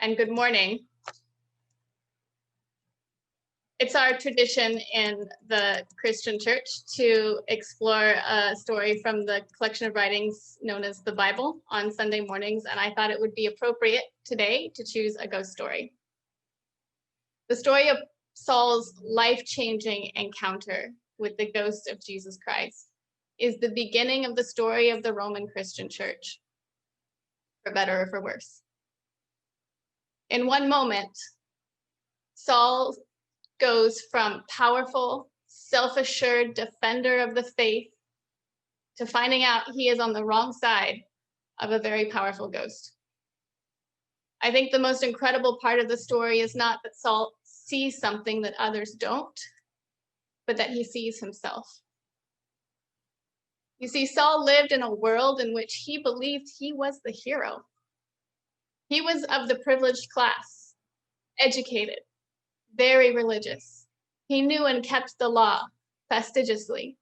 and good morning. It's our tradition in the Christian church to explore a story from the collection of writings known as the Bible on Sunday mornings, and I thought it would be appropriate today to choose a ghost story. The story of Saul's life-changing encounter with the ghost of Jesus Christ is the beginning of the story of the Roman Christian church, for better or for worse. In one moment, Saul goes from powerful, self-assured defender of the faith to finding out he is on the wrong side of a very powerful ghost. I think the most incredible part of the story is not that Saul sees something that others don't, but that he sees himself. You see, Saul lived in a world in which he believed he was the hero. He was of the privileged class, educated, very religious. He knew and kept the law fastidiously.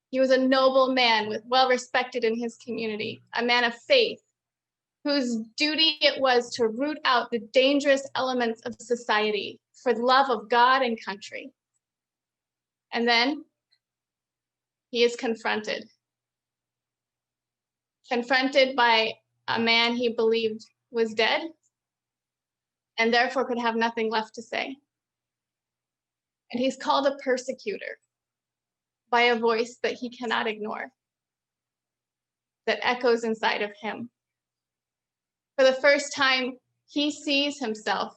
He was a noble man, well respected in his community, a man of faith, whose duty it was to root out the dangerous elements of society for the love of God and country. And then he is confronted by a man he believed was dead and therefore could have nothing left to say. And he's called a persecutor by a voice that he cannot ignore, that echoes inside of him. For the first time, he sees himself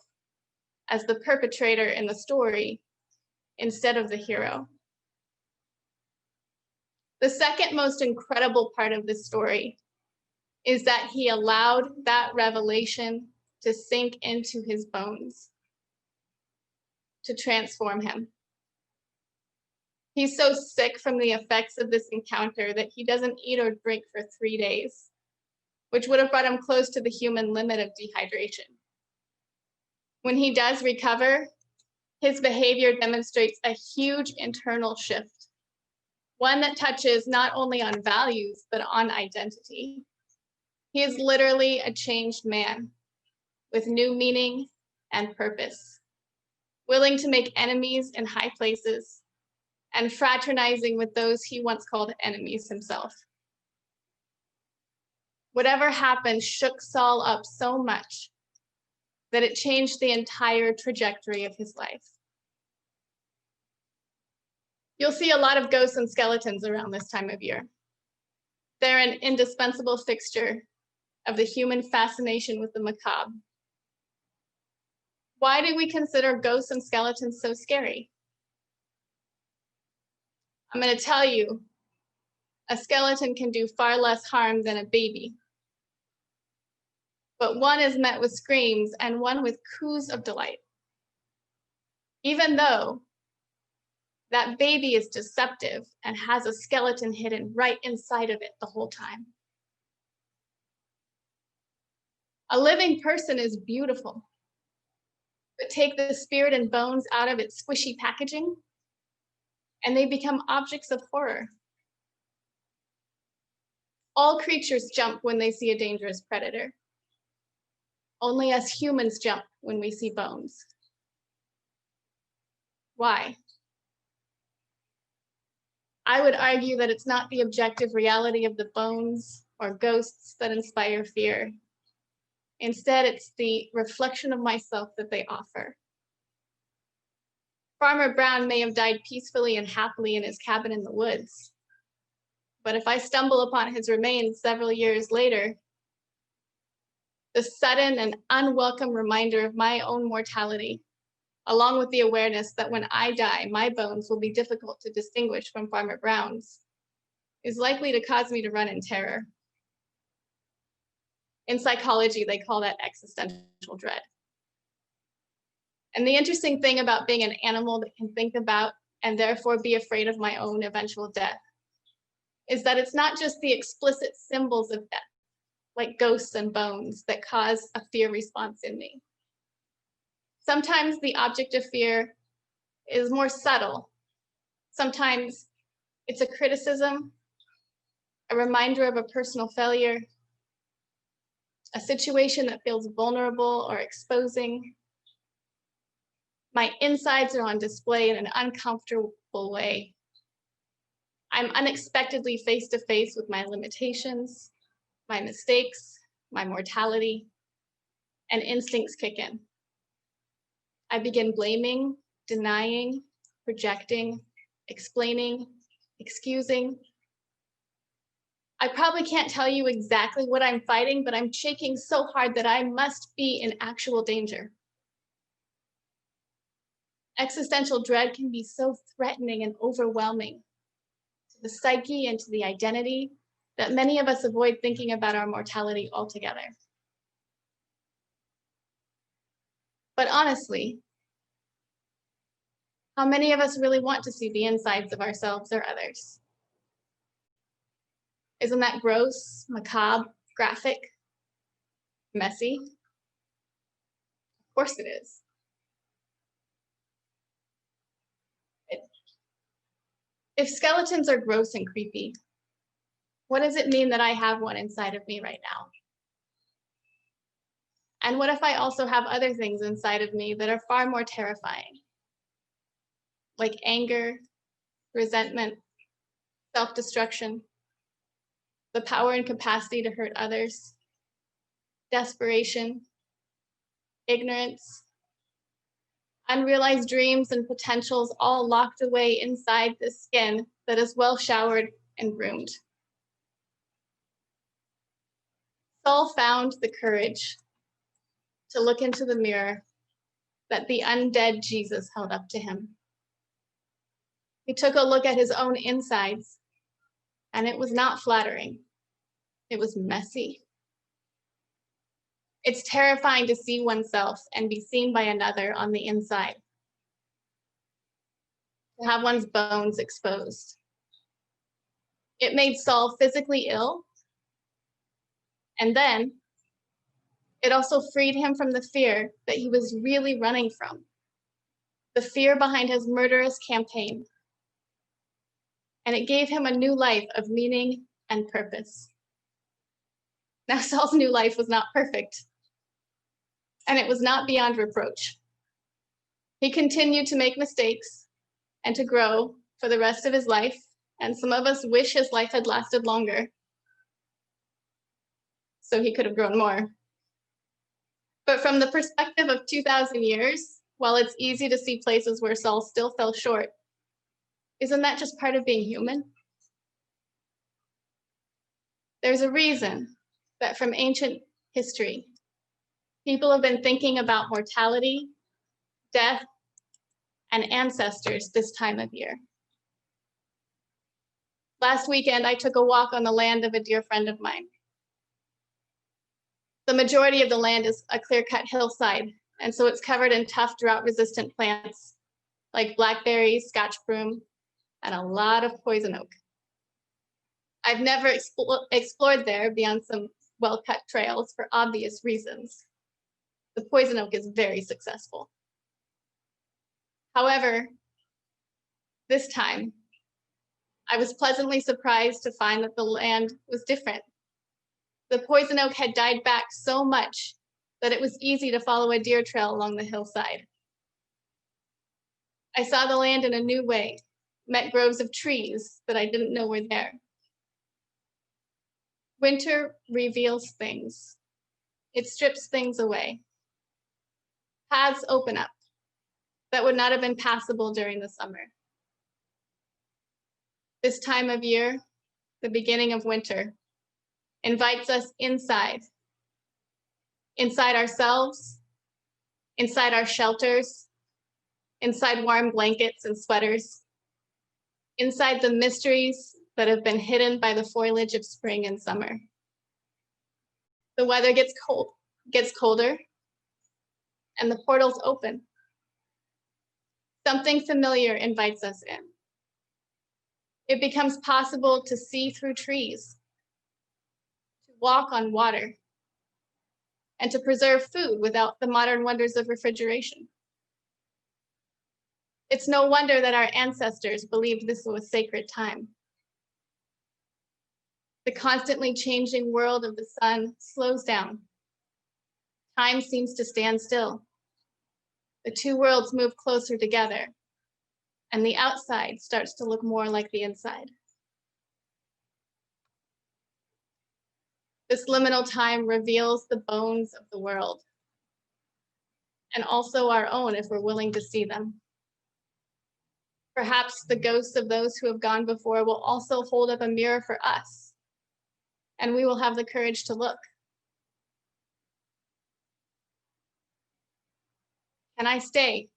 as the perpetrator in the story instead of the hero. The second most incredible part of this story is that he allowed that revelation to sink into his bones, to transform him. He's so sick from the effects of this encounter that he doesn't eat or drink for 3 days, which would have brought him close to the human limit of dehydration. When he does recover, his behavior demonstrates a huge internal shift, one that touches not only on values, but on identity. He is literally a changed man with new meaning and purpose, willing to make enemies in high places and fraternizing with those he once called enemies himself. Whatever happened shook Saul up so much that it changed the entire trajectory of his life. You'll see a lot of ghosts and skeletons around this time of year. They're an indispensable fixture of the human fascination with the macabre. Why do we consider ghosts and skeletons so scary? I'm going to tell you, a skeleton can do far less harm than a baby. But one is met with screams and one with coos of delight. Even though that baby is deceptive and has a skeleton hidden right inside of it the whole time. A living person is beautiful, but take the spirit and bones out of its squishy packaging, and they become objects of horror. All creatures jump when they see a dangerous predator. Only us humans jump when we see bones. Why? I would argue that it's not the objective reality of the bones or ghosts that inspire fear. Instead, it's the reflection of myself that they offer. Farmer Brown may have died peacefully and happily in his cabin in the woods. But if I stumble upon his remains several years later, the sudden and unwelcome reminder of my own mortality, along with the awareness that when I die, my bones will be difficult to distinguish from Farmer Brown's, is likely to cause me to run in terror. In psychology, they call that existential dread. And the interesting thing about being an animal that can think about and therefore be afraid of my own eventual death is that it's not just the explicit symbols of death, like ghosts and bones, that cause a fear response in me. Sometimes the object of fear is more subtle. Sometimes it's a criticism, a reminder of a personal failure. a situation that feels vulnerable or exposing. My insides are on display in an uncomfortable way. I'm unexpectedly face to face with my limitations, my mistakes, my mortality, and instincts kick in. I begin blaming, denying, projecting, explaining, excusing. I probably can't tell you exactly what I'm fighting, but I'm shaking so hard that I must be in actual danger. Existential dread can be so threatening and overwhelming to the psyche and to the identity that many of us avoid thinking about our mortality altogether. But honestly, how many of us really want to see the insides of ourselves or others? Isn't that gross, macabre, graphic, messy? Of course it is. If skeletons are gross and creepy, what does it mean that I have one inside of me right now? And what if I also have other things inside of me that are far more terrifying, like anger, resentment, self-destruction, the power and capacity to hurt others, desperation, ignorance, unrealized dreams and potentials all locked away inside this skin that is well showered and groomed. Saul found the courage to look into the mirror that the undead Jesus held up to him. He took a look at his own insides, and it was not flattering. It was messy. It's terrifying to see oneself and be seen by another on the inside, to have one's bones exposed. It made Saul physically ill, and then it also freed him from the fear that he was really running from, the fear behind his murderous campaign. And it gave him a new life of meaning and purpose. Now, Saul's new life was not perfect, and it was not beyond reproach. He continued to make mistakes and to grow for the rest of his life, and some of us wish his life had lasted longer so he could have grown more. But from the perspective of 2,000 years, while it's easy to see places where Saul still fell short, isn't that just part of being human? There's a reason that from ancient history, people have been thinking about mortality, death, and ancestors this time of year. Last weekend, I took a walk on the land of a dear friend of mine. The majority of the land is a clear-cut hillside, and so it's covered in tough drought-resistant plants like blackberries, Scotch broom, and a lot of poison oak. I've never explored there beyond some well-cut trails for obvious reasons. The poison oak is very successful. However, this time, I was pleasantly surprised to find that the land was different. The poison oak had died back so much that it was easy to follow a deer trail along the hillside. I saw the land in a new way, met groves of trees that I didn't know were there. Winter reveals things. It strips things away. Paths open up that would not have been passable during the summer. This time of year, the beginning of winter, invites us inside ourselves, inside our shelters, inside warm blankets and sweaters, inside the mysteries that have been hidden by the foliage of spring and summer. The weather gets colder, and the portals open. Something familiar invites us in. It becomes possible to see through trees, to walk on water, and to preserve food without the modern wonders of refrigeration. It's no wonder that our ancestors believed this was a sacred time. The constantly changing world of the sun slows down Time seems to stand still. The two worlds move closer together, and the outside starts to look more like the inside. This liminal time reveals the bones of the world, and also our own if we're willing to see them. Perhaps the ghosts of those who have gone before will also hold up a mirror for us, and we will have the courage to look. Can I stay?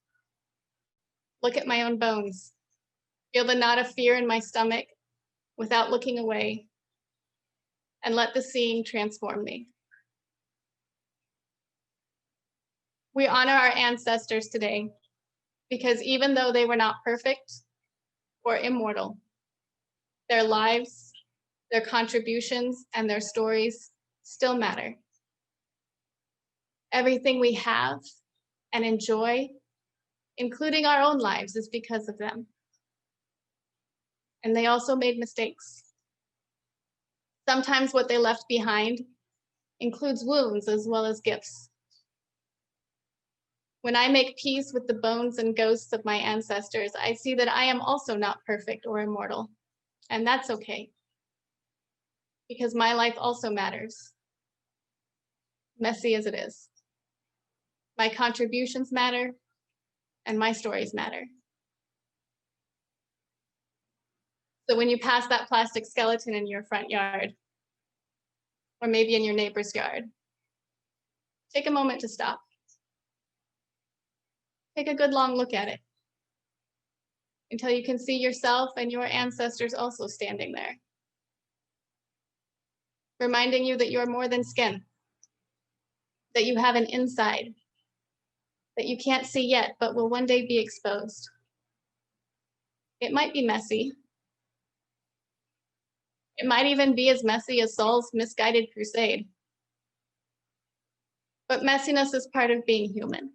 Look at my own bones, feel the knot of fear in my stomach without looking away, and let the seeing transform me. We honor our ancestors today because even though they were not perfect or immortal, their lives, their contributions, and their stories still matter. Everything we have and enjoy, including our own lives, is because of them. And they also made mistakes. Sometimes what they left behind includes wounds as well as gifts. When I make peace with the bones and ghosts of my ancestors, I see that I am also not perfect or immortal, and that's okay, because my life also matters, messy as it is. My contributions matter, and my stories matter. So when you pass that plastic skeleton in your front yard, or maybe in your neighbor's yard, take a moment to stop. Take a good long look at it until you can see yourself and your ancestors also standing there, reminding you that you're more than skin, that you have an inside that you can't see yet, but will one day be exposed. It might be messy. It might even be as messy as Saul's misguided crusade. But messiness is part of being human.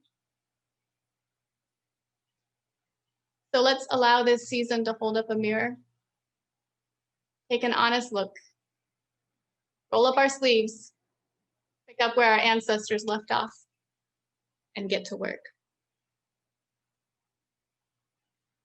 So let's allow this season to hold up a mirror. Take an honest look. Roll up our sleeves, pick up where our ancestors left off, and get to work.